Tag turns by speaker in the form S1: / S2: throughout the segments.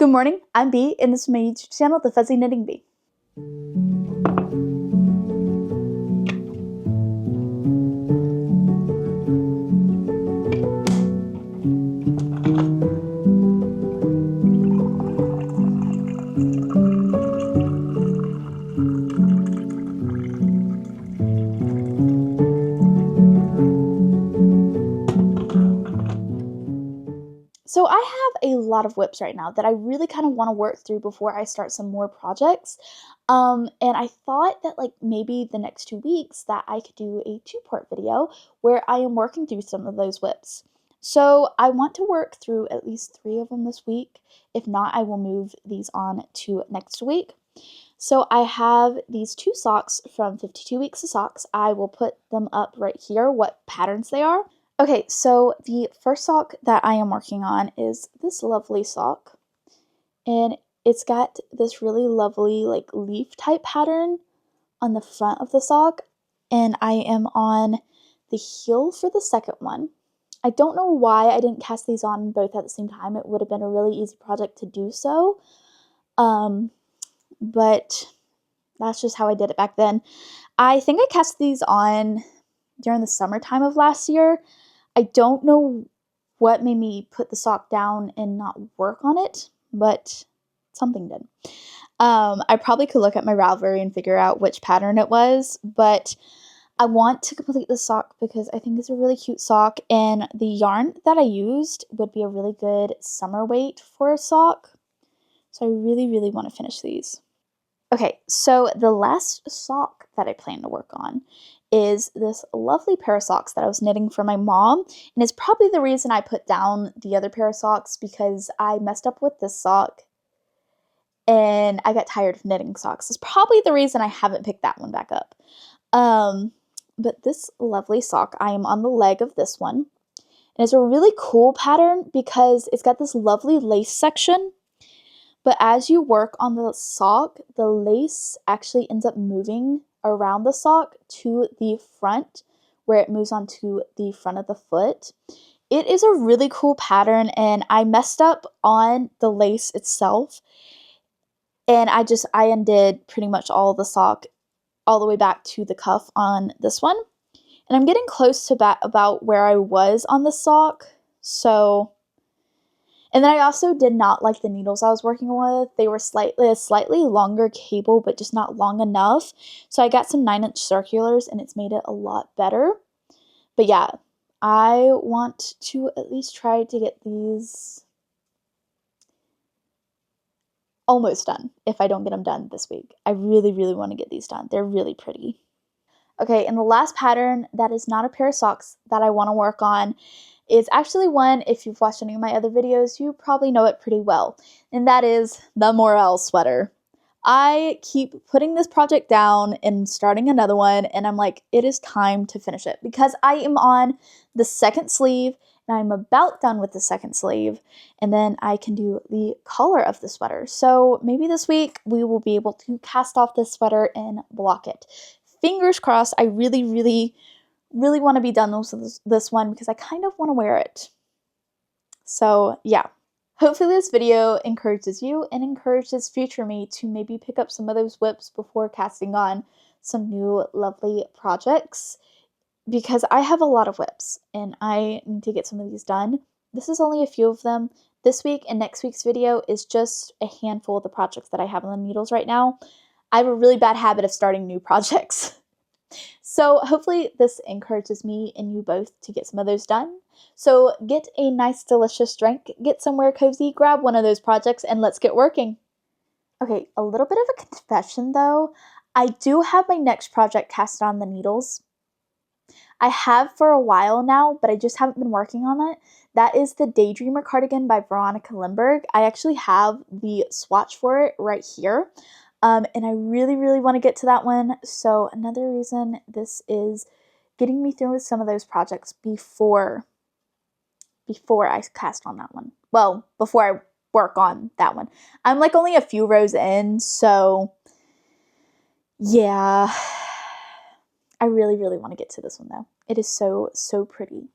S1: Good morning, I'm Bee, and this is my YouTube channel, The Fuzzy Knitting Bee. So I have a lot of whips right now that I really kind of want to work through before I start some more projects. And I thought that maybe the next 2 weeks that I could do a 2-part video where I am working through some of those whips. So I want to work through at least 3 of them this week. If not, I will move these on to next week. So I have these 2 socks from 52 Weeks of Socks. I will put them up right here, what patterns they are. Okay, so the first sock that I am working on is this lovely sock, and it's got this really lovely leaf type pattern on the front of the sock, and I am on the heel for the second one. I don't know why I didn't cast these on both at the same time. It would have been a really easy project to do so, but that's just how I did it back then. I think I cast these on during the summertime of last year. I don't know what made me put the sock down and not work on it, but something did. I probably could look at my Ravelry and figure out which pattern it was, but I want to complete the sock because I think it's a really cute sock, and the yarn that I used would be a really good summer weight for a sock. So I really, really want to finish these. Okay, so the last sock that I plan to work on is this lovely pair of socks that I was knitting for my mom, and it's probably the reason I put down the other pair of socks because I messed up with this sock and I got tired of knitting socks. It's probably the reason I haven't picked that one back up. But this lovely sock, I am on the leg of this one, and it's a really cool pattern because it's got this lovely lace section. But as you work on the sock, the lace actually ends up moving around the sock to the front, where it moves onto the front of the foot. It is a really cool pattern, and I messed up on the lace itself, and I undid pretty much all the sock all the way back to the cuff on this one. And I'm getting close to about where I was on the sock, so... And then I also did not like the needles I was working with. They were a slightly longer cable, but just not long enough. So I got some 9-inch circulars, and it's made it a lot better. But yeah, I want to at least try to get these almost done if I don't get them done this week. I really, really want to get these done. They're really pretty. Okay, and the last pattern that is not a pair of socks that I want to work on is actually one, if you've watched any of my other videos, you probably know it pretty well, and that is the Morel sweater. I keep putting this project down and starting another one, and I'm like, it is time to finish it because I am on the second sleeve, and I'm about done with the second sleeve, and then I can do the collar of the sweater. So maybe this week we will be able to cast off this sweater and block it. Fingers crossed. I really, really want to be done with this one because I kind of want to wear it. So yeah, hopefully this video encourages you and encourages future me to maybe pick up some of those whips before casting on some new lovely projects, because I have a lot of whips and I need to get some of these done. This is only a few of them. This week and next week's video is just a handful of the projects that I have on the needles right now. I have a really bad habit of starting new projects. So hopefully this encourages me and you both to get some of those done. So get a nice delicious drink, get somewhere cozy, grab one of those projects, and let's get working. Okay, a little bit of a confession though. I do have my next project cast on the needles. I have for a while now, but I just haven't been working on it. That is the Daydreamer cardigan by Veronica Lindbergh. I actually have the swatch for it right here. And I really, really want to get to that one. So another reason this is getting me through with some of those projects before I cast on that one. Well, before I work on that one. I'm only a few rows in, so yeah. I really, really want to get to this one though. It is so, so pretty.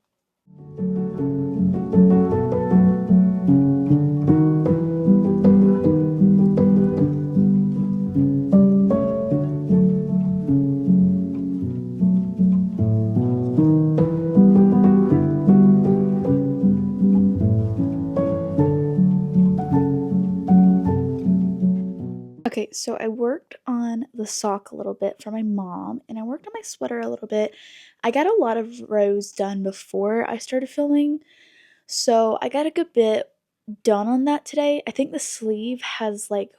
S1: Okay, so I worked on the sock a little bit for my mom, and I worked on my sweater a little bit. I got a lot of rows done before I started filming, so I got a good bit done on that today. I think the sleeve has like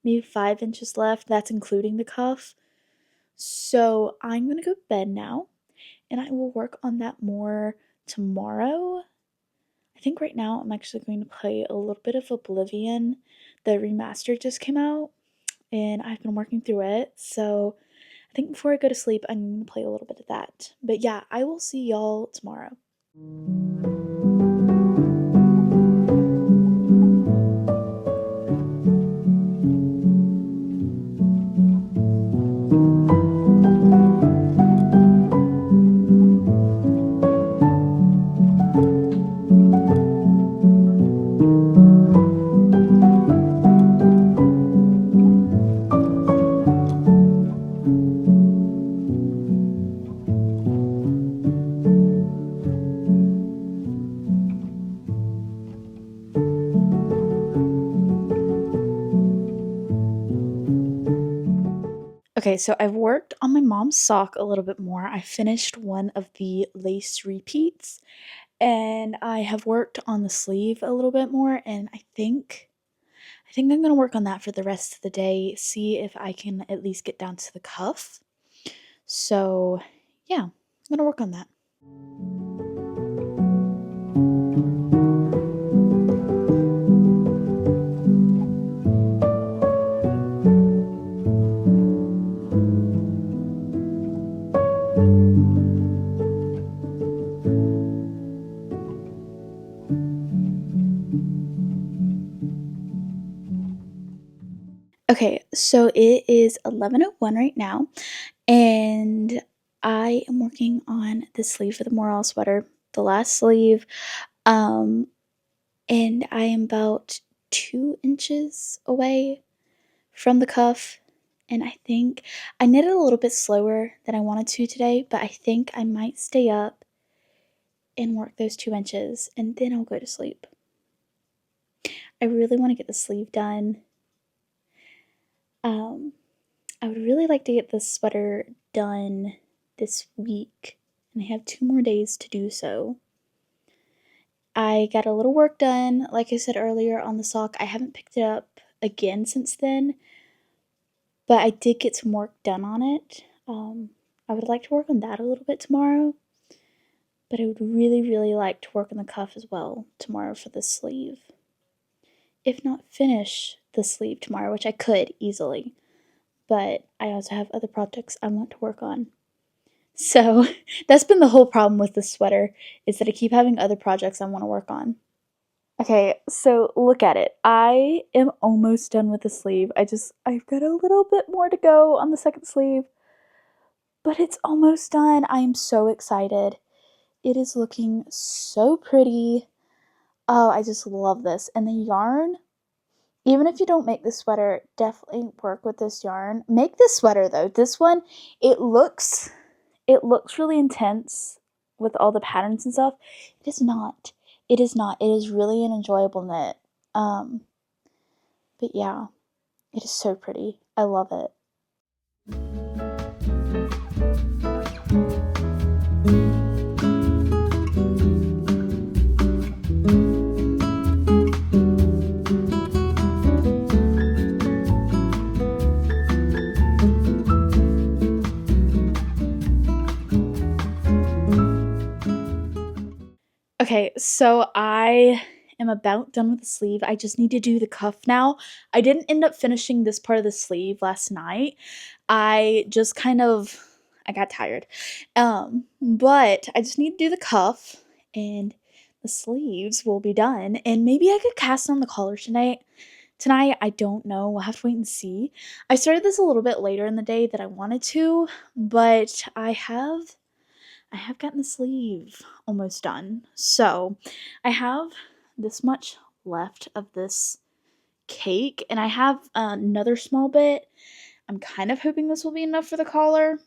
S1: maybe 5 inches left. That's including the cuff. So I'm gonna go to bed now, and I will work on that more tomorrow. I think right now I'm actually going to play a little bit of Oblivion. The remaster just came out, and I've been working through it. So I think before I go to sleep, I'm going to play a little bit of that. But yeah, I will see y'all tomorrow. Okay, so I've worked on my mom's sock a little bit more. I finished one of the lace repeats, and I have worked on the sleeve a little bit more, and I think I'm gonna work on that for the rest of the day, see if I can at least get down to the cuff. So yeah, I'm gonna work on that. Okay, so it is 11:01 right now, and I am working on the sleeve for the morale sweater, the last sleeve. Um, and I am about 2 inches away from the cuff. And I think I knitted a little bit slower than I wanted to today, but I think I might stay up and work those 2 inches and then I'll go to sleep. I really want to get the sleeve done. I would really like to get the sweater done this week, and I have 2 more days to do so. I got a little work done, like I said earlier, on the sock. I haven't picked it up again since then, but I did get some work done on it. I would like to work on that a little bit tomorrow, but I would really, really like to work on the cuff as well tomorrow for the sleeve. If not finish the sleeve tomorrow, which I could easily, but I also have other projects I want to work on. So that's been the whole problem with this sweater, is that I keep having other projects I want to work on. Okay, so look at it. I am almost done with the sleeve. I've got a little bit more to go on the second sleeve, but it's almost done. I am so excited. It is looking so pretty. Oh, I just love this. And the yarn, even if you don't make this sweater, definitely work with this yarn. Make this sweater though. This one, it looks really intense with all the patterns and stuff. It is not. It is not. It is really an enjoyable knit. But yeah, it is so pretty. I love it. Okay, so I am about done with the sleeve. I just need to do the cuff now. I didn't end up finishing this part of the sleeve last night. I just I got tired. But I just need to do the cuff and the sleeves will be done. And maybe I could cast on the collar tonight. Tonight, I don't know. We'll have to wait and see. I started this a little bit later in the day than I wanted to, but I have gotten the sleeve almost done. So I have this much left of this cake, and I have another small bit. I'm kind of hoping this will be enough for the collar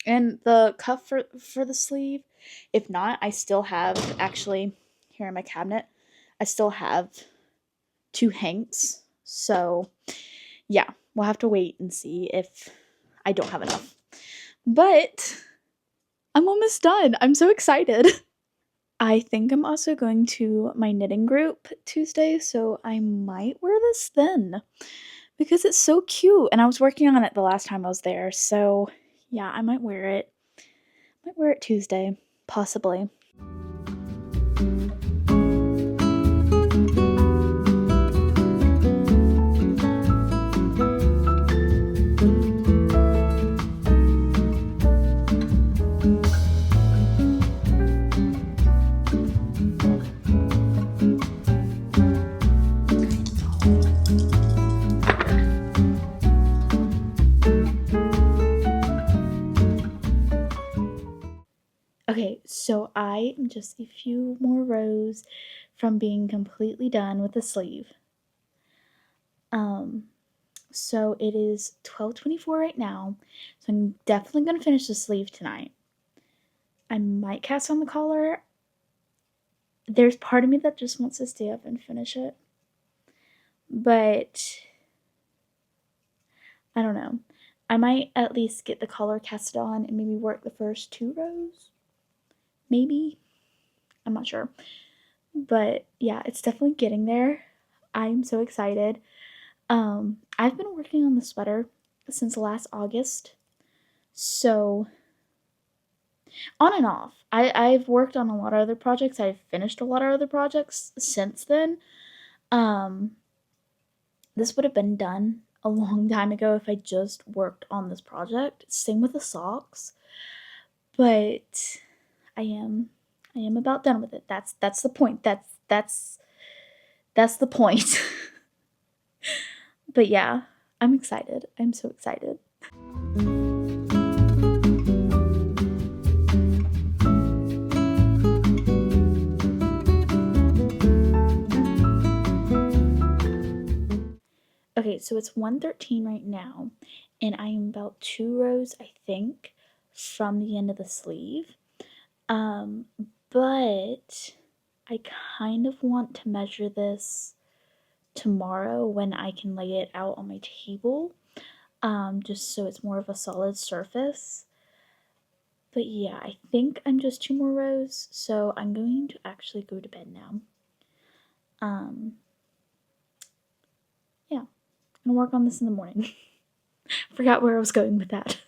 S1: and the cuff for the sleeve. If not, I still have, actually, here in my cabinet, I still have 2 hanks. So yeah, we'll have to wait and see if I don't have enough. But I'm almost done. I'm so excited. I think I'm also going to my knitting group Tuesday, so I might wear this then because it's so cute. And I was working on it the last time I was there, so yeah, I might wear it. Might wear it Tuesday, possibly. Okay, so I am just a few more rows from being completely done with the sleeve. So it is 12:24 right now, so I'm definitely going to finish the sleeve tonight. I might cast on the collar. There's part of me that just wants to stay up and finish it, but I don't know. I might at least get the collar casted on and maybe work the first 2 rows. Maybe. I'm not sure. But yeah, it's definitely getting there. I'm so excited. I've been working on the sweater since last August. So on and off. I've worked on a lot of other projects. I've finished a lot of other projects since then. This would have been done a long time ago if I just worked on this project. Same with the socks. But I am about done with it. That's the point. That's the point. But yeah, I'm excited. I'm so excited. Okay, so it's 1:13 right now, and I am about 2 rows, I think, from the end of the sleeve. But I kind of want to measure this tomorrow when I can lay it out on my table, just so it's more of a solid surface. But yeah, I think I'm just 2 more rows, so I'm going to actually go to bed now. Yeah, I'm gonna work on this in the morning. Forgot where I was going with that.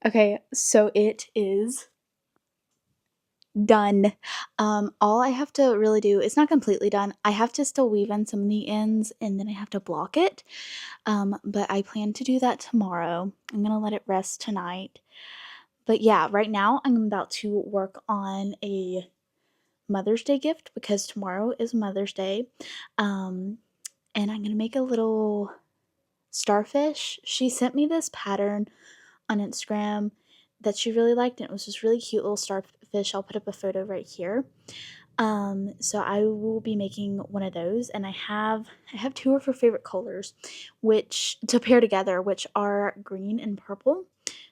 S1: Okay, so it is done. All I have to really do, it's not completely done. I have to still weave in some of the ends and then I have to block it. But I plan to do that tomorrow. I'm gonna let it rest tonight. But yeah, right now I'm about to work on a Mother's Day gift because tomorrow is Mother's Day. And I'm gonna make a little starfish. She sent me this pattern on Instagram that she really liked, and it was this really cute little starfish. I'll put up a photo right here. So I will be making one of those, and I have 2 of her favorite colors, which to pair together, which are green and purple.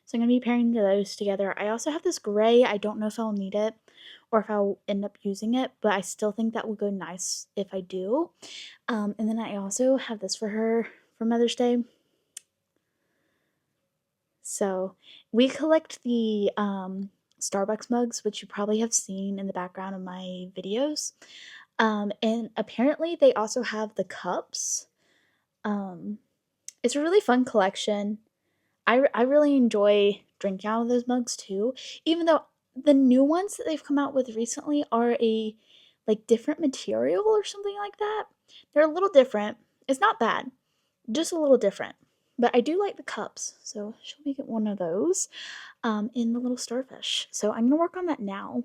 S1: So I'm gonna be pairing those together. I also have this gray. I don't know if I'll need it or if I'll end up using it, but I still think that will go nice if I do. And then I also have this for her for Mother's Day. So we collect the Starbucks mugs, which you probably have seen in the background of my videos. And apparently they also have the cups. Um, it's a really fun collection. I really enjoy drinking out of those mugs too, even though the new ones that they've come out with recently are a like different material or something like that. They're a little different. It's not bad, just a little different. But I do like the cups, so she'll make it one of those in the little starfish. So I'm gonna work on that now.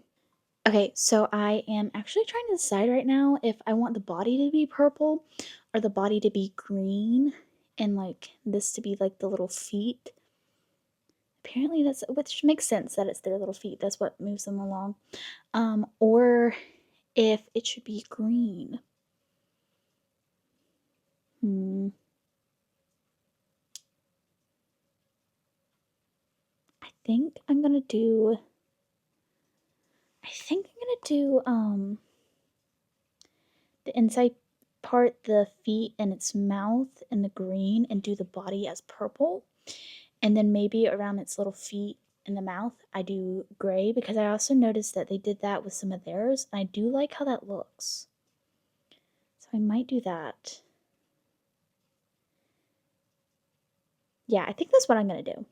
S1: Okay, so I am actually trying to decide right now if I want the body to be purple or the body to be green and like this to be like the little feet. Apparently that's, which makes sense that it's their little feet. That's what moves them along. Or if it should be green. Hmm. I think I'm gonna do the inside part, the feet and its mouth and the green, and do the body as purple. And then maybe around its little feet and the mouth, I do gray, because I also noticed that they did that with some of theirs, and I do like how that looks. So I might do that. Yeah, I think that's what I'm gonna do.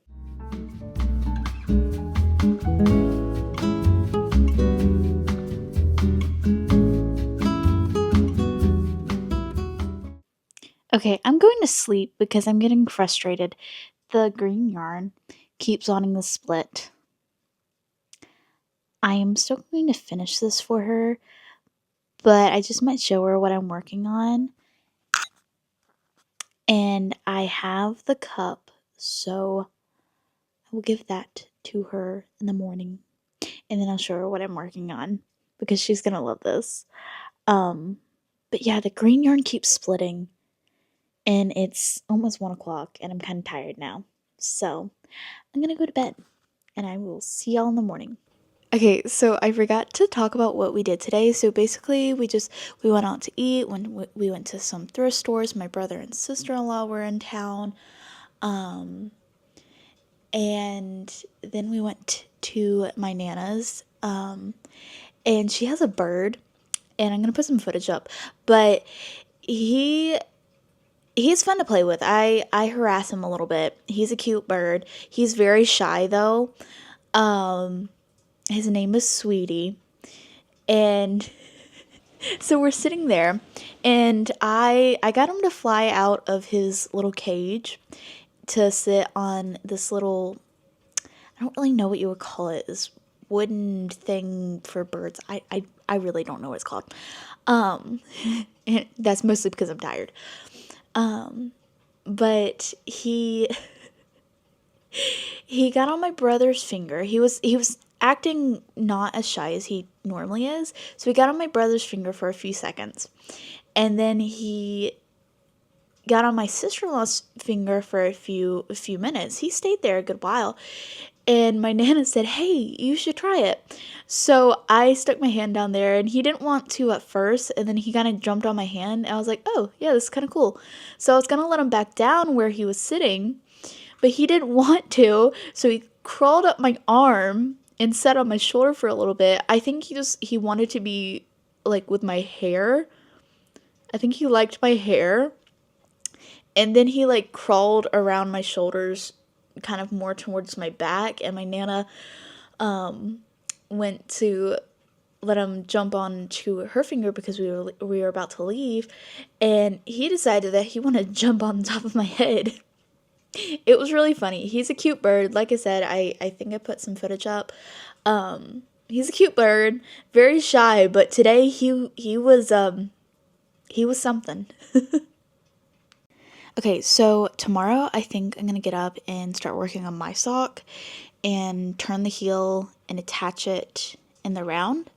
S1: Okay, I'm going to sleep because I'm getting frustrated. The green yarn keeps wanting to split. I am still going to finish this for her, but I just might show her what I'm working on. And I have the cup, so I will give that to her in the morning. And then I'll show her what I'm working on because she's gonna love this. But yeah, the green yarn keeps splitting, and it's almost 1 o'clock, and I'm kind of tired now. So I'm gonna go to bed, and I will see y'all in the morning. Okay, so I forgot to talk about what we did today. So basically, we went out to eat. When we went to some thrift stores. My brother and sister-in-law were in town, and then we went to my nana's, and she has a bird, and I'm gonna put some footage up. But he's fun to play with. I harass him a little bit. He's a cute bird. He's very shy though. His name is Sweetie, and so we're sitting there, and I got him to fly out of his little cage to sit on this little, I don't really know what you would call it, this wooden thing for birds. I really don't know what it's called. And that's mostly because I'm tired. But he got on my brother's finger. He was acting not as shy as he normally is. So he got on my brother's finger for a few seconds. And then he got on my sister-in-law's finger for a few minutes. He stayed there a good while. And my nana said, "Hey, you should try it." So I stuck my hand down there, and he didn't want to at first, and then he kind of jumped on my hand, and I was like, "Oh, yeah, this is kind of cool." So I was going to let him back down where he was sitting, but he didn't want to, so he crawled up my arm and sat on my shoulder for a little bit. I think he wanted to be like with my hair. I think he liked my hair. And then he like crawled around my shoulders kind of more towards my back, and my nana went to let him jump onto her finger because we were about to leave, and he decided that he wanted to jump on top of my head. It was really funny. He's a cute bird. Like I said, I think I put some footage up. He's a cute bird, very shy, but today he was something. Okay, so tomorrow I think I'm gonna get up and start working on my sock and turn the heel and attach it in the round.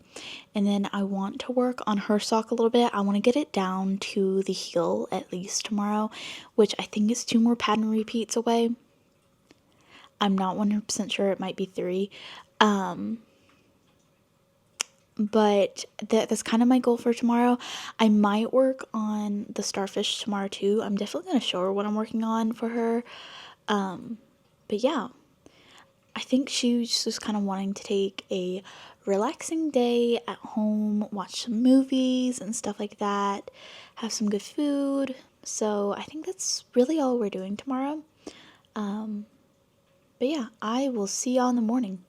S1: And then I want to work on her sock a little bit. I want to get it down to the heel at least tomorrow, which I think is 2 more pattern repeats away. I'm not 100% sure, it might be 3. But that's kind of my goal for tomorrow. I might work on the starfish tomorrow too. I'm definitely going to show her what I'm working on for her. But yeah, I think she was just kind of wanting to take a relaxing day at home, watch some movies and stuff like that, have some good food. So I think that's really all we're doing tomorrow. But yeah, I will see y'all in the morning.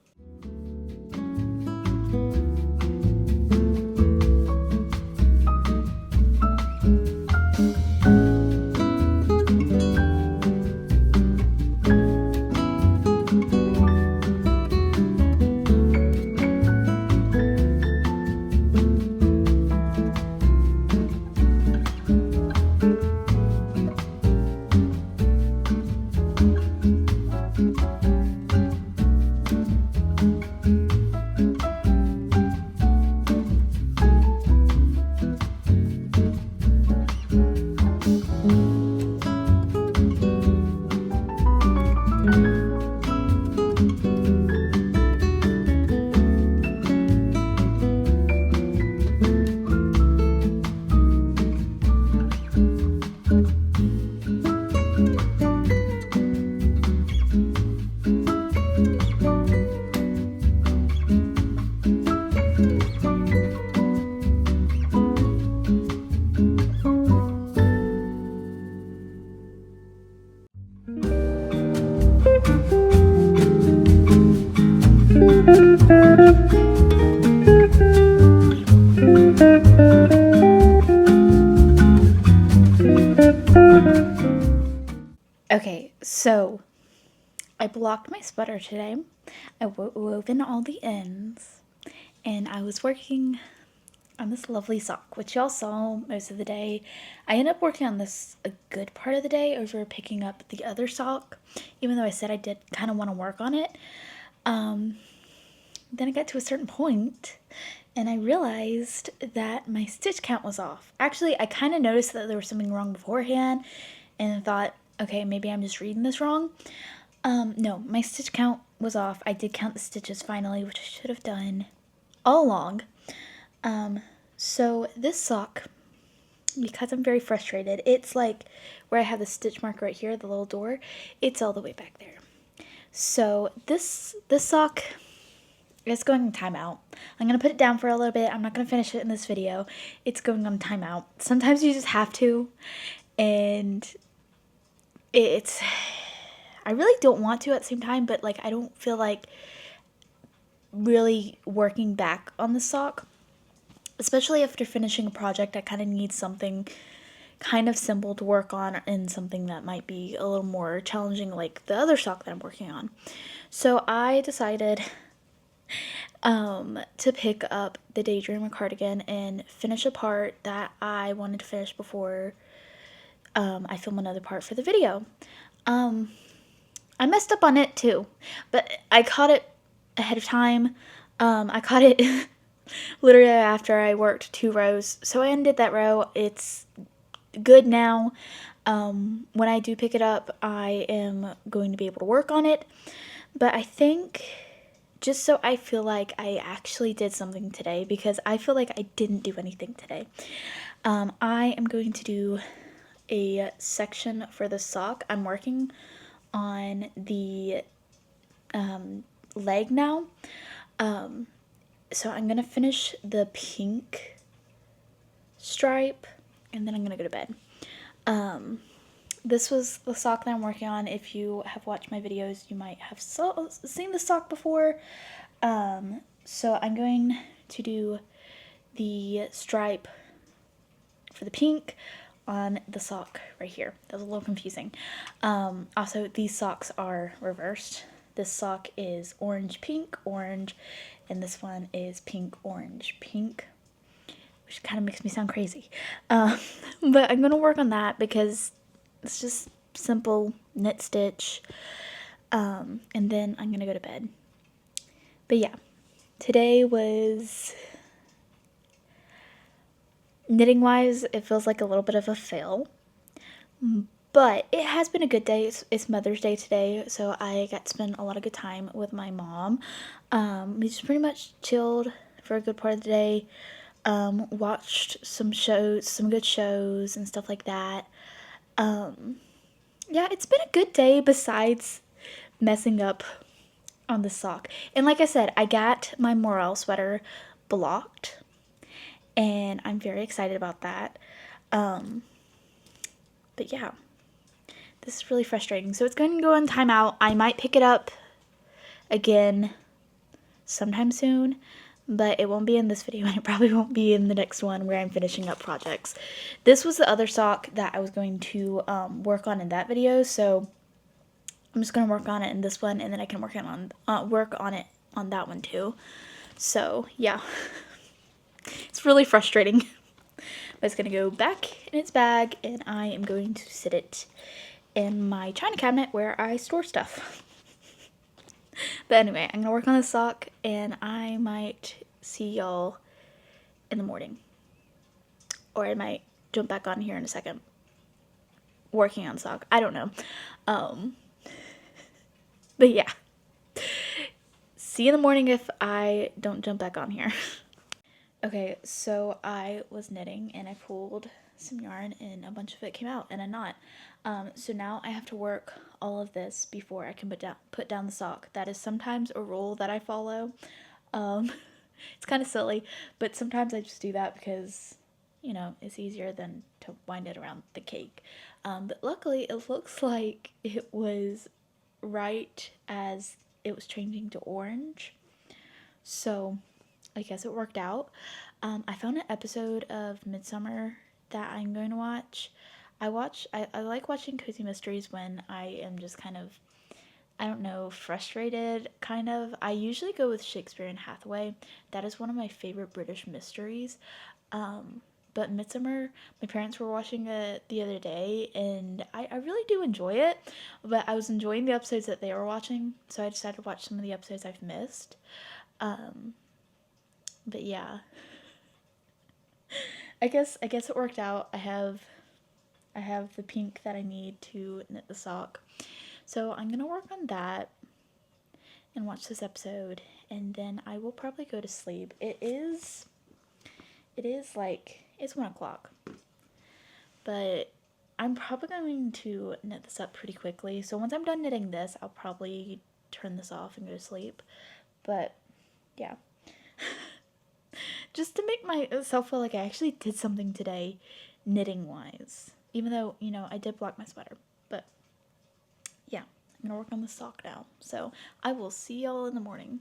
S1: Okay, so I blocked my sweater today. I woven all the ends, and I was working on this lovely sock, which y'all saw most of the day. I ended up working on this a good part of the day over picking up the other sock, even though I said I did kind of want to work on it. Then I got to a certain point, and I realized that my stitch count was off. Actually, I kind of noticed that there was something wrong beforehand, and thought, okay, maybe I'm just reading this wrong. No, my stitch count was off. I did count the stitches finally, which I should have done all along. So this sock, because I'm very frustrated, it's like where I have the stitch mark right here, the little door, it's all the way back there. So this sock is going on timeout. I'm going to put it down for a little bit. I'm not going to finish it in this video. It's going on timeout. Sometimes you just have to, and I really don't want to at the same time, but like I don't feel like really working back on the sock, especially after finishing a project. I kind of need something kind of simple to work on and something that might be a little more challenging, like the other sock that I'm working on. So I decided to pick up the Daydreamer cardigan and finish a part that I wanted to finish before I film another part for the video. I messed up on it too, but I caught it ahead of time. I caught it literally after I worked 2 rows, so I undid that row. It's good now. When I do pick it up, I am going to be able to work on it, but I think just so I feel like I actually did something today, because I feel like I didn't do anything today. I am going to do a section for the sock. I'm working on the leg now. So I'm gonna finish the pink stripe, and then I'm gonna go to bed. This was the sock that I'm working on. If you have watched my videos, you might have seen the sock before. So I'm going to do the stripe for the pink on the sock right here. That was a little confusing. Also, these socks are reversed. This sock is orange, pink, orange, and this one is pink, orange, pink, which kind of makes me sound crazy. But I'm gonna work on that because it's just simple knit stitch, and then I'm gonna go to bed. But yeah, today was, knitting wise, it feels like a little bit of a fail, but it has been a good day. It's Mother's Day today, so I got to spend a lot of good time with my mom. We just pretty much chilled for a good part of the day, watched some shows, some good shows and stuff like that. Yeah, it's been a good day besides messing up on this sock. And like I said, I got my morale sweater blocked, and I'm very excited about that. But yeah, this is really frustrating. So it's going to go on timeout. I might pick it up again sometime soon, but it won't be in this video, and it probably won't be in the next one where I'm finishing up projects. This was the other sock that I was going to work on in that video, so I'm just going to work on it in this one, and then I can work on it on that one too. So yeah, it's really frustrating. But it's going to go back in its bag, and I am going to sit it in my china cabinet where I store stuff. But anyway, I'm going to work on this sock, and I might see y'all in the morning. Or I might jump back on here in a second working on the sock. I don't know. But yeah. See you in the morning if I don't jump back on here. Okay, so I was knitting and I pulled some yarn and a bunch of it came out in a knot. So now I have to work all of this before I can put down the sock. That is sometimes a rule that I follow. It's kind of silly, but sometimes I just do that because, you know, it's easier than to wind it around the cake. But luckily it looks like it was right as it was changing to orange. So I guess it worked out. I found an episode of Midsummer that I'm going to watch. I like watching cozy mysteries when I am just kind of, I don't know, frustrated, kind of. I usually go with Shakespeare and Hathaway. That is one of my favorite British mysteries. But Midsummer, my parents were watching it the other day, and I really do enjoy it. But I was enjoying the episodes that they were watching, so I decided to watch some of the episodes I've missed. But yeah, I guess it worked out. I have the pink that I need to knit the sock, so I'm gonna work on that and watch this episode, and then I will probably go to sleep. It is like, it's 1 o'clock, but I'm probably going to knit this up pretty quickly. So once I'm done knitting this, I'll probably turn this off and go to sleep. But yeah. Just to make myself feel like I actually did something today, knitting wise. Even though, you know, I did block my sweater. But yeah, I'm gonna work on the sock now. So I will see y'all in the morning.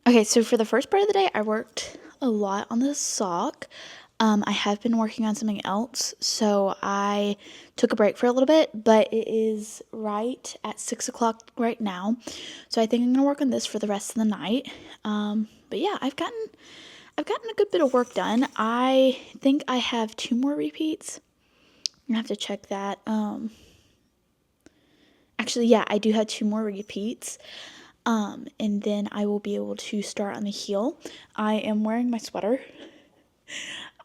S1: Okay, so for the first part of the day, I worked a lot on the sock. I have been working on something else, so I took a break for a little bit, but it is right at 6 o'clock right now, so I think I'm gonna work on this for the rest of the night. But yeah, I've gotten a good bit of work done. I think I have 2 more repeats. I'm gonna have to check that. Actually, yeah, I do have 2 more repeats. And then I will be able to start on the heel. I am wearing my sweater.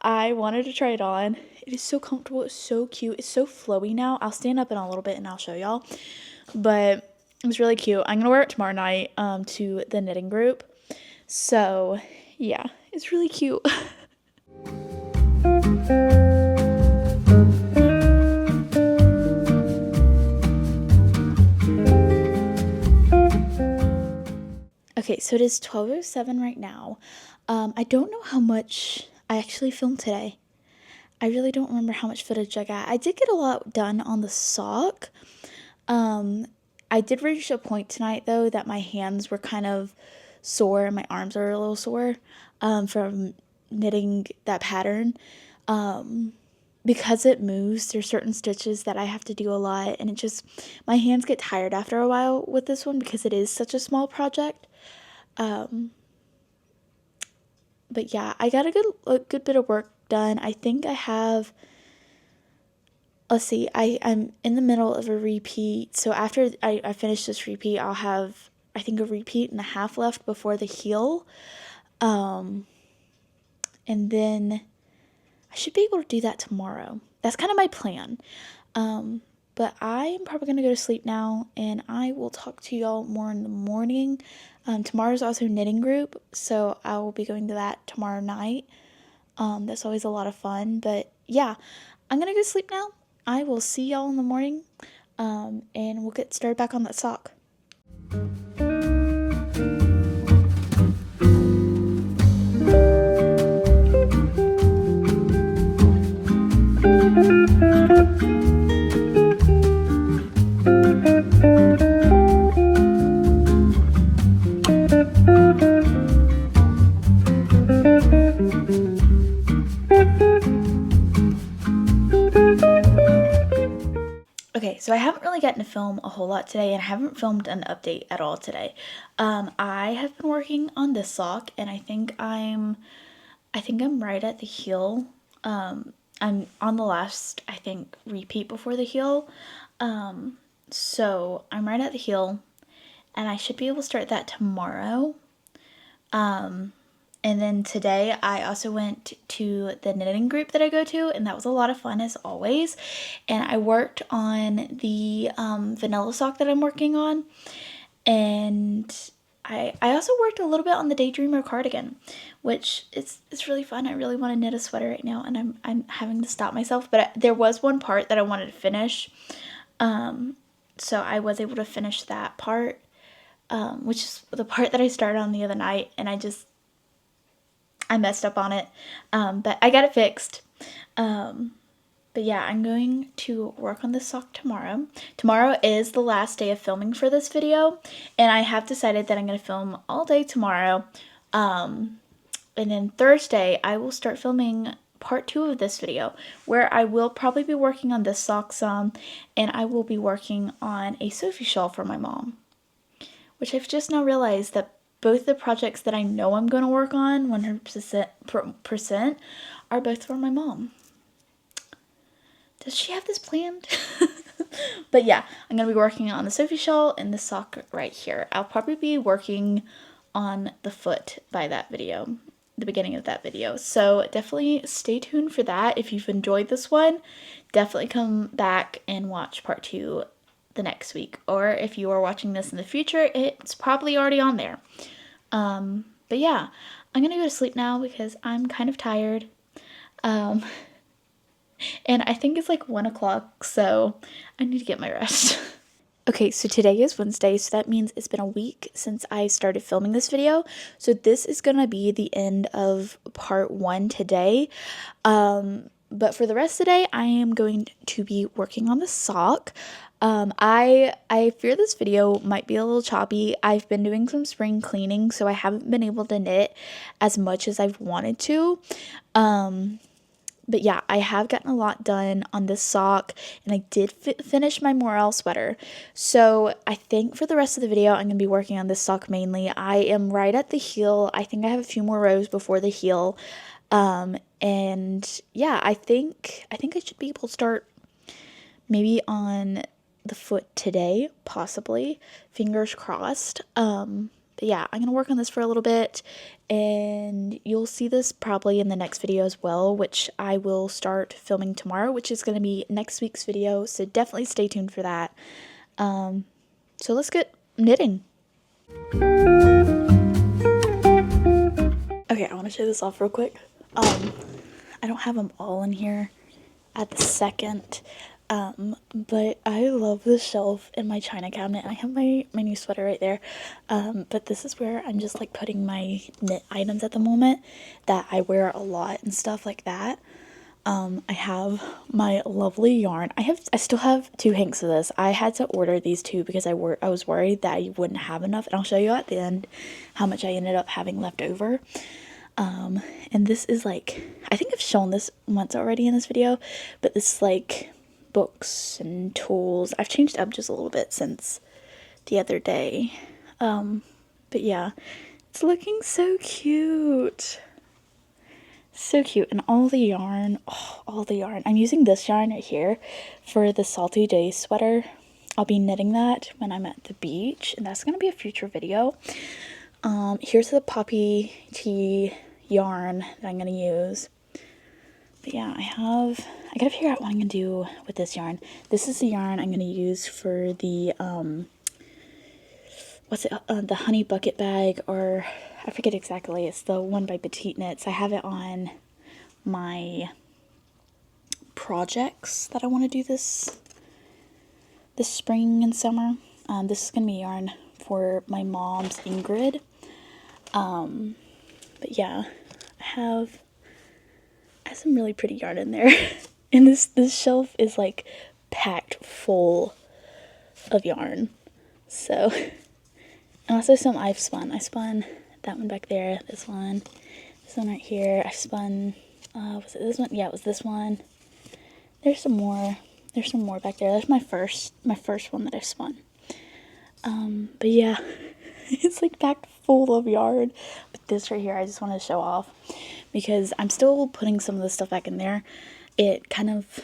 S1: I wanted to try it on. It is so comfortable. It's so cute. It's so flowy now. I'll stand up in a little bit and I'll show y'all. But it's really cute. I'm going to wear it tomorrow night to the knitting group. So, yeah, it's really cute. Okay, so it is 12:07 right now. I don't know how much I actually filmed today. I really don't remember how much footage I got. I did get a lot done on the sock. I did reach a point tonight, though, that my hands were kind of sore and my arms are a little sore from knitting that pattern. Because it moves, there's certain stitches that I have to do a lot, and my hands get tired after a while with this one because it is such a small project. But yeah, I got a good bit of work done. I think I have, let's see, I'm in the middle of a repeat. So after I finish this repeat, I'll have, I think, a repeat and a half left before the heel. And then I should be able to do that tomorrow. That's kind of my plan. But I'm probably going to go to sleep now, and I will talk to y'all more in the morning. Tomorrow's also knitting group, so I will be going to that tomorrow night. That's always a lot of fun. But yeah, I'm going to go to sleep now. I will see y'all in the morning, and we'll get started back on that sock. Okay, so I haven't really gotten to film a whole lot today, and I haven't filmed an update at all today. I have been working on this sock, and I think I'm right at the heel. I'm on the last, I think, repeat before the heel. So I'm right at the heel, and I should be able to start that tomorrow. And then today I also went to the knitting group that I go to, and that was a lot of fun as always. And I worked on the vanilla sock that I'm working on, and I also worked a little bit on the Daydreamer cardigan, which it's really fun. I really want to knit a sweater right now, and I'm having to stop myself. But there was one part that I wanted to finish, so I was able to finish that part, which is the part that I started on the other night, and I messed up on it, but I got it fixed. But yeah, I'm going to work on this sock tomorrow. Tomorrow is the last day of filming for this video, and I have decided that I'm going to film all day tomorrow. And then Thursday, I will start filming part 2 of this video, where I will probably be working on this sock some, and I will be working on a Sophie shawl for my mom, which I've just now realized that both the projects that I know I'm going to work on 100% are both for my mom. Does she have this planned? But yeah, I'm going to be working on the Sophie shawl and the sock right here. I'll probably be working on the foot by that video, the beginning of that video. So definitely stay tuned for that. If you've enjoyed this one, definitely come back and watch part 2 the next week. Or if you are watching this in the future, it's probably already on there. But yeah, I'm gonna go to sleep now because I'm kind of tired. And I think it's like 1 o'clock, so I need to get my rest. Okay, so today is Wednesday, so that means it's been a week since I started filming this video. So this is gonna be the end of part 1 today. But for the rest of the day, I am going to be working on the sock. I fear this video might be a little choppy. I've been doing some spring cleaning, so I haven't been able to knit as much as I've wanted to. But yeah, I have gotten a lot done on this sock, and I did finish my morale sweater. So I think for the rest of the video, I'm going to be working on this sock mainly. I am right at the heel. I think I have a few more rows before the heel. And yeah, I think I should be able to start maybe on the foot today, possibly. Fingers crossed. But yeah, I'm going to work on this for a little bit, and you'll see this probably in the next video as well, which I will start filming tomorrow, which is going to be next week's video, so definitely stay tuned for that. So let's get knitting. Okay, I want to show this off real quick. I don't have them all in here at the second, but I love this shelf in my china cabinet. I have my new sweater right there, but this is where I'm just like putting my knit items at the moment that I wear a lot and stuff like that. I have my lovely yarn. I still have 2 hanks of this. I had to order these 2 because I was worried that I wouldn't have enough, and I'll show you at the end how much I ended up having left over. And this is like, I think I've shown this once already in this video, but this is like books and tools. I've changed up just a little bit since the other day. But yeah, it's looking so cute. So cute. And all the yarn, all the yarn. I'm using this yarn right here for the Salty Day sweater. I'll be knitting that when I'm at the beach, and that's going to be a future video. Here's the poppy tea yarn that I'm going to use. But yeah, I gotta figure out what I'm gonna do with this yarn. This is the yarn I'm gonna use for the, the honey bucket bag, or I forget exactly. It's the one by Petite Knits. I have it on my projects that I want to do this spring and summer. This is gonna be yarn for my mom's Ingrid. But yeah, I have some really pretty yarn in there. And this shelf is like packed full of yarn. So, and also some I've spun. I spun that one back there, this one right here. I spun, was it this one? Yeah, it was this one. There's some more back there. That's my first one that I spun. But yeah, it's like packed full of yarn. But this right here, I just wanted to show off because I'm still putting some of the stuff back in there. It kind of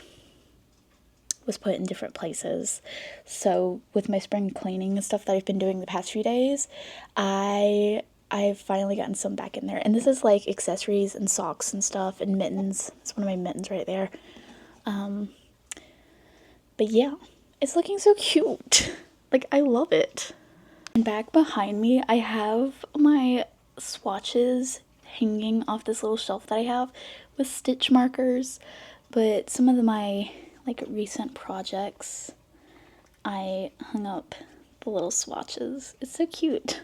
S1: was put in different places. So with my spring cleaning and stuff that I've been doing the past few days, I've finally gotten some back in there. And this is like accessories and socks and stuff and mittens. It's one of my mittens right there. But yeah, it's looking so cute. Like, I love it. And back behind me, I have my swatches hanging off this little shelf that I have with stitch markers. But some of my like recent projects, I hung up the little swatches. It's so cute.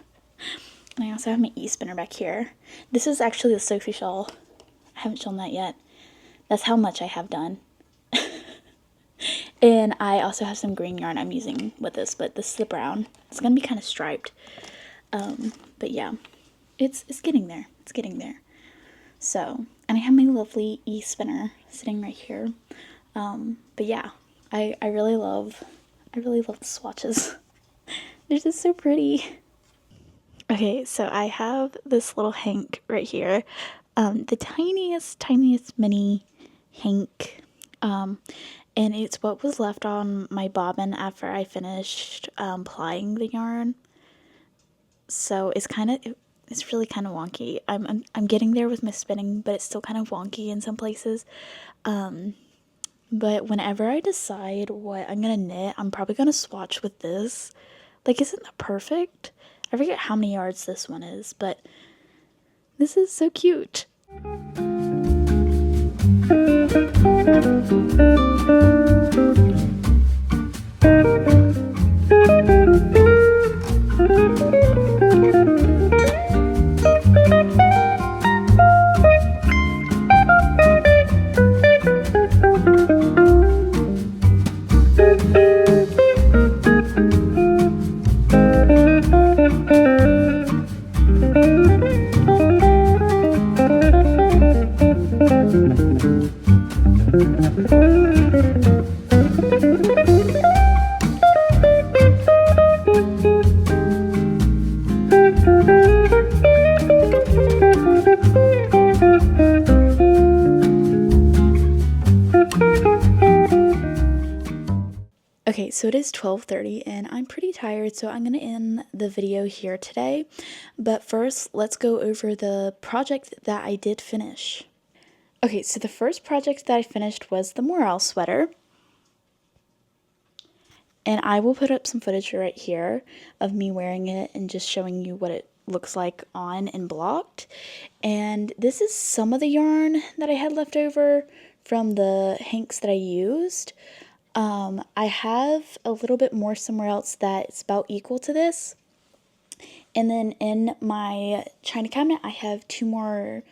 S1: And I also have my e-spinner back here. This is actually the Sophie shawl. I haven't shown that yet. That's how much I have done. And I also have some green yarn I'm using with this, but this is the brown. It's gonna be kind of striped. But yeah, it's getting there. It's getting there. So, and I have my lovely e-spinner sitting right here. But yeah, I really love the swatches. They're just so pretty. Okay, so I have this little hank right here. The tiniest mini hank. And it's what was left on my bobbin after I finished plying the yarn. So it's really kind of wonky. I'm getting there with my spinning, but it's still kind of wonky in some places. But whenever I decide what I'm gonna knit, I'm probably gonna swatch with this. Like, isn't that perfect? I forget how many yards this one is, but this is so cute. Okay, so it is 12:30 and I'm pretty tired, so I'm going to end the video here today. But first, let's go over the project that I did finish. Okay, so the first project that I finished was the morale sweater. And I will put up some footage right here of me wearing it and just showing you what it looks like on and blocked. And this is some of the yarn that I had left over from the hanks that I used. I have a little bit more somewhere else that's about equal to this. And then in my china cabinet, I have 2 more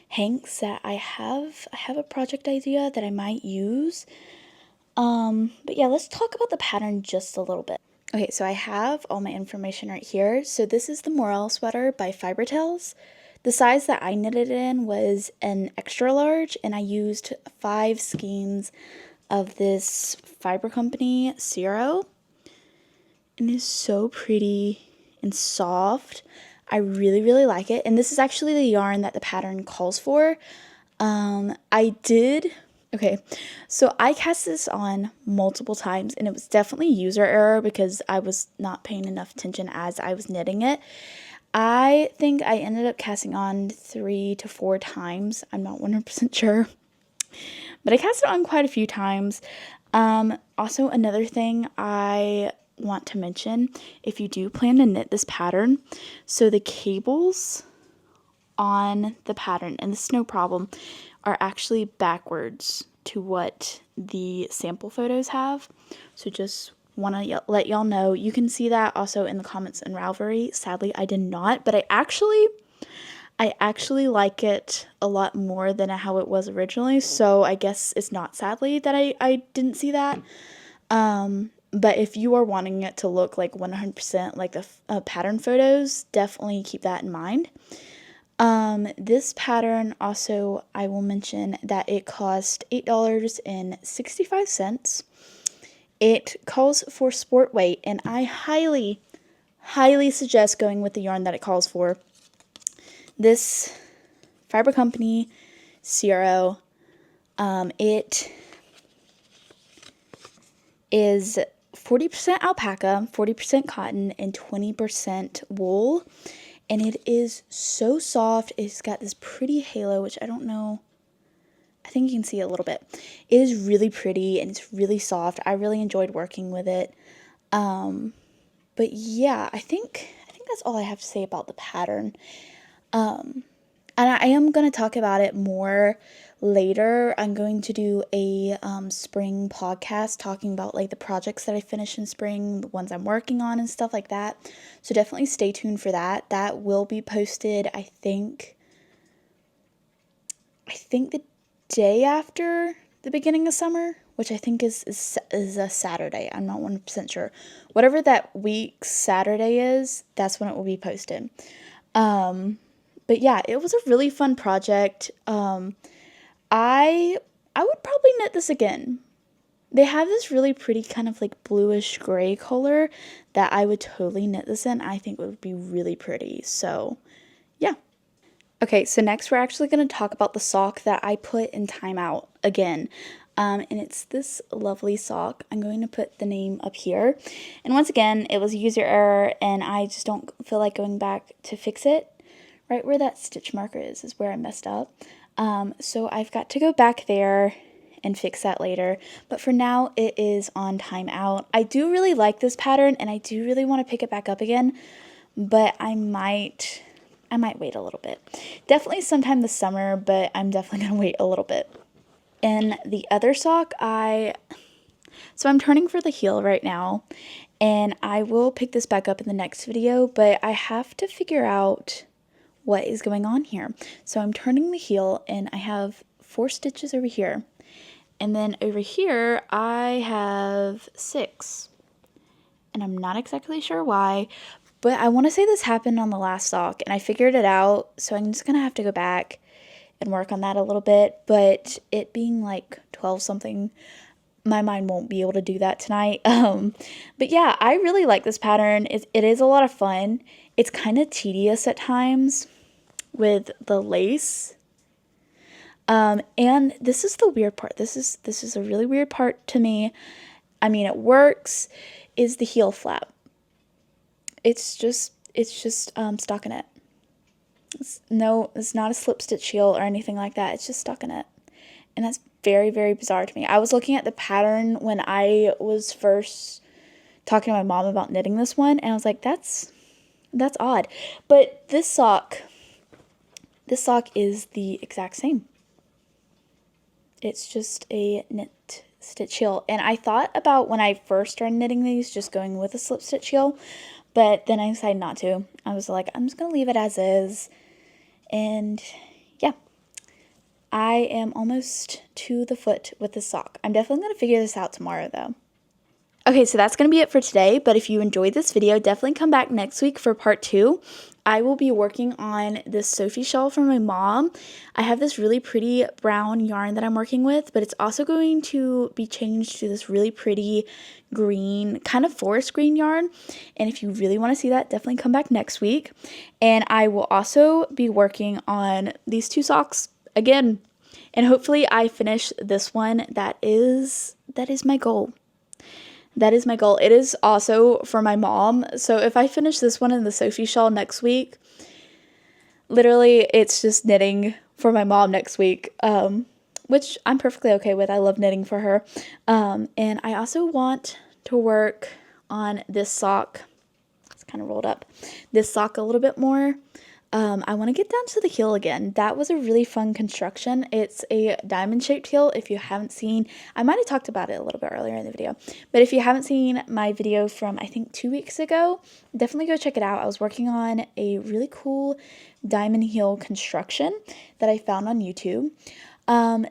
S1: hanks that I have a project idea that I might use. But yeah, let's talk about the pattern just a little bit. Okay, so I have all my information right here. So this is the Morale sweater by Fiber Tales. The size that I knitted in was an extra large, and I used 5 skeins of this fiber company, Cirro. And it's so pretty and soft. I really, really like it. And this is actually the yarn that the pattern calls for. Okay, so I cast this on multiple times, and it was definitely user error because I was not paying enough attention as I was knitting it. I think I ended up casting on 3 to 4 times. I'm not 100% sure. but I cast it on quite a few times. Also, another thing I want to mention, if you do plan to knit this pattern, so the cables on the pattern, and this is no problem, are actually backwards to what the sample photos have. So just want to let y'all know. You can see that also in the comments in Ravelry. Sadly, I did not, but I actually like it a lot more than how it was originally, so I guess it's not sadly that I didn't see that. But if you are wanting it to look like 100% like the pattern photos, definitely keep that in mind. This pattern also, I will mention that it cost $8.65. It calls for sport weight, and I highly suggest going with the yarn that it calls for. This fiber company, Cirro, it is 40% alpaca, 40% cotton, and 20% wool. And it is so soft. It's got this pretty halo, which I don't know. I think you can see it a little bit. It is really pretty and it's really soft. I really enjoyed working with it. But yeah, I think that's all I have to say about the pattern. And I am going to talk about it more later. I'm going to do a spring podcast talking about like the projects that I finished in spring, the ones I'm working on and stuff like that. So definitely stay tuned for that. That will be posted, I think the day after the beginning of summer, which I think is a Saturday. I'm not 100% sure. Whatever that week's Saturday is, that's when it will be posted. But yeah, it was a really fun project. I would probably knit this again. They have this really pretty kind of like bluish gray color that I would totally knit this in. I think it would be really pretty. So yeah. Okay, so next we're actually going to talk about the sock that I put in timeout again. And it's this lovely sock. I'm going to put the name up here. And once again, it was a user error and I just don't feel like going back to fix it. Right where that stitch marker is where I messed up. So I've got to go back there and fix that later. But for now, it is on timeout. I do really like this pattern and I do really want to pick it back up again, but I might wait a little bit. Definitely sometime this summer, but I'm definitely going to wait a little bit. And the other sock, so I'm turning for the heel right now, and I will pick this back up in the next video, but I have to figure out what is going on here. So I'm turning the heel and I have 4 stitches over here. And then over here I have 6. And I'm not exactly sure why, but I want to say this happened on the last sock and I figured it out. So I'm just going to have to go back and work on that a little bit. But it being like 12 something, my mind won't be able to do that tonight. But yeah, I really like this pattern. It is a lot of fun. It's kind of tedious at times with the lace. And this is the weird part. This is a really weird part to me. I mean, it works, is the heel flap. It's just stockinette. It's not a slip stitch heel or anything like that. It's just stockinette. And that's very, very bizarre to me. I was looking at the pattern when I was first talking to my mom about knitting this one, and I was like, that's odd. But this sock is the exact same. It's just a knit stitch heel. And I thought about when I first started knitting these, just going with a slip stitch heel, but then I decided not to. I was like, I'm just going to leave it as is. And yeah, I am almost to the foot with this sock. I'm definitely going to figure this out tomorrow though. Okay, so that's going to be it for today, but if you enjoyed this video, definitely come back next week for part 2. I will be working on this Sophie shawl for my mom. I have this really pretty brown yarn that I'm working with, but it's also going to be changed to this really pretty green, kind of forest green yarn. And if you really want to see that, definitely come back next week. And I will also be working on these 2 socks again. And hopefully I finish this one. That is my goal. That is my goal. It is also for my mom. So if I finish this one in the Sophie shawl next week, literally it's just knitting for my mom next week. which I'm perfectly okay with. I love knitting for her. And I also want to work on this sock. It's kind of rolled up. This sock a little bit more. I want to get down to the heel again. That was a really fun construction. It's a diamond shaped heel. If you haven't seen, I might have talked about it a little bit earlier in the video, but if you haven't seen my video from I think 2 weeks ago, definitely go check it out. I was working on a really cool diamond heel construction that I found on YouTube.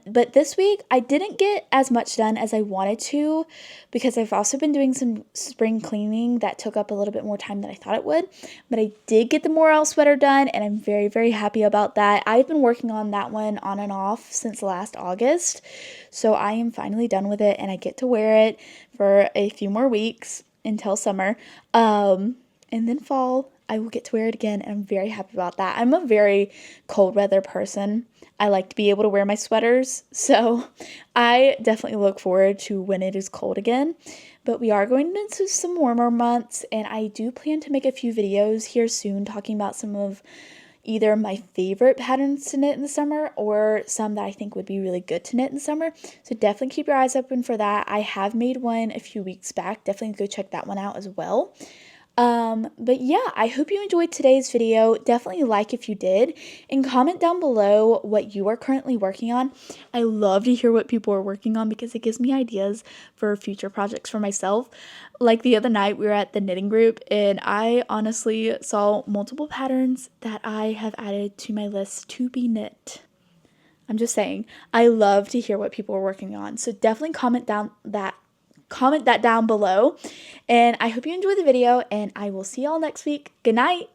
S1: But this week I didn't get as much done as I wanted to because I've also been doing some spring cleaning that took up a little bit more time than I thought it would. But I did get the Morale sweater done and I'm very, very happy about that. I've been working on that one on and off since last August. So I am finally done with it and I get to wear it for a few more weeks until summer. And then fall, I will get to wear it again and I'm very happy about that. I'm a very cold weather person. I like to be able to wear my sweaters, so I definitely look forward to when it is cold again. But we are going into some warmer months, and I do plan to make a few videos here soon talking about some of either my favorite patterns to knit in the summer or some that I think would be really good to knit in the summer. So definitely keep your eyes open for that. I have made one a few weeks back. Definitely go check that one out as well. But yeah, I hope you enjoyed today's video. Definitely like if you did, and comment down below what you are currently working on. I love to hear what people are working on because it gives me ideas for future projects for myself. Like the other night, we were at the knitting group, and I honestly saw multiple patterns that I have added to my list to be knit. I'm just saying, I love to hear what people are working on. So definitely comment that down below, and I hope you enjoyed the video, and I will see y'all next week. Good night.